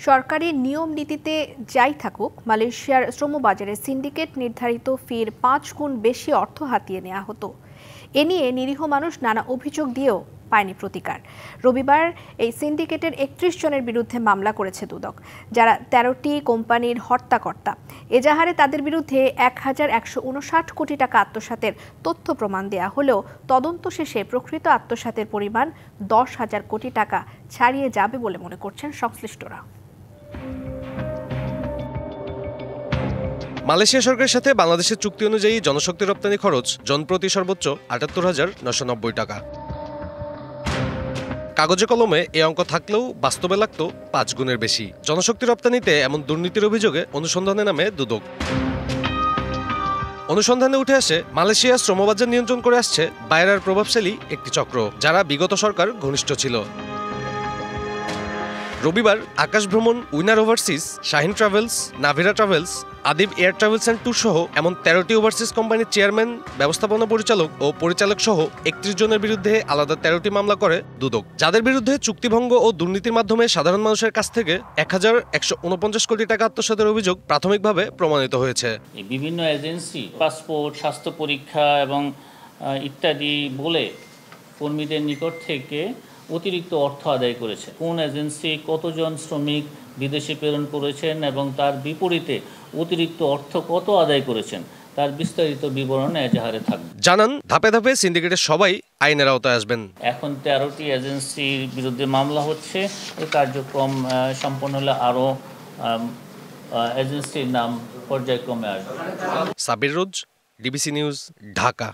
সরকারি নিয়ম নীতিতে যাই থাকুক, মালয়েশিয়ার শ্রমবাজারে সিন্ডিকেট নির্ধারিত ফির 5 গুণ বেশি অর্থ হাতিয়ে নেওয়া হতো। এ নিয়ে নিরীহ মানুষ নানা অভিযোগ দিয়েও পায়নি প্রতিকার। রবিবার এই সিন্ডিকেটের 31 জনের বিরুদ্ধে মামলা করেছে দুদক, যারা 13টি কোম্পানির হর্তাকর্তা। এজাহারে তাদের বিরুদ্ধে 1159 কোটি টাকা আত্মসাতের তথ্য প্রমাণ দেয়া হলেও তদন্ত শেষে প্রকৃত আত্মসাতের পরিমাণ 10,000 কোটি টাকা ছাড়িয়ে যাবে বলে মনে করছেন সংশ্লিষ্টরা। মালয়েশিয়া সরকারের সাথে বাংলাদেশের চুক্তি অনুযায়ী জনশক্তি রপ্তানি খরচ জনপ্রতি সর্বোচ্চ ৭৮,৯৯০ টাকা। কাগজে কলমে এ অঙ্ক থাকলেও বাস্তবে লাগতো 5 গুণের বেশি। জনশক্তি রপ্তানিতে এমন দুর্নীতির অভিযোগে অনুসন্ধানে নামে দুদক। অনুসন্ধানে উঠে আসে মালয়েশিয়া শ্রমবাজার নিয়ন্ত্রণ করে আসছে বাইরের প্রভাবশালী একটি চক্র, যারা বিগত সরকার ঘনিষ্ঠ ছিল। রবিবার আকাশ ভ্রমণ, winner overseas, Shahin travels, Navira travels, Adib air travels and tour সহ এমন 13টি ওভারসিজ কোম্পানির চেয়ারম্যান, ব্যবস্থাপনা পরিচালক ও পরিচালক সহ 31 জনের বিরুদ্ধে আলাদা 13টি মামলা করে দুদক, যাদের বিরুদ্ধে চুক্তিভঙ্গ ও দুর্নীতির মাধ্যমে সাধারণ মানুষের কাছ থেকে 1149 কোটি টাকা আত্মসাতের অভিযোগ প্রাথমিকভাবে প্রমাণিত হয়েছে। বিভিন্ন এজেন্সি পাসপোর্ট, স্বাস্থ্য পরীক্ষা এবং ইত্যাদি বলে কর্মীদের নিকট থেকে অতিরিক্ত অর্থ আদায় করেছে। কোন এজেন্সি কতজন শ্রমিক বিদেশে প্রেরণ করেছেন এবং তার বিপরীতে অতিরিক্ত অর্থ কত আদায় করেছেন তার বিস্তারিত বিবরণ এজাহারে থাকবে। জানান, ধাপে ধাপে সিন্ডিকেটের সবাই আইনের আওতায় আসবেন। এখন 13টি এজেন্সির বিরুদ্ধে মামলা হচ্ছে। এই কার্যক্রম সম্পন্ন হলে আরও এজেন্সির নাম পর্যায়ক্রমে আসবে। সাবির রোজ, ডিবিসি নিউজ, ঢাকা।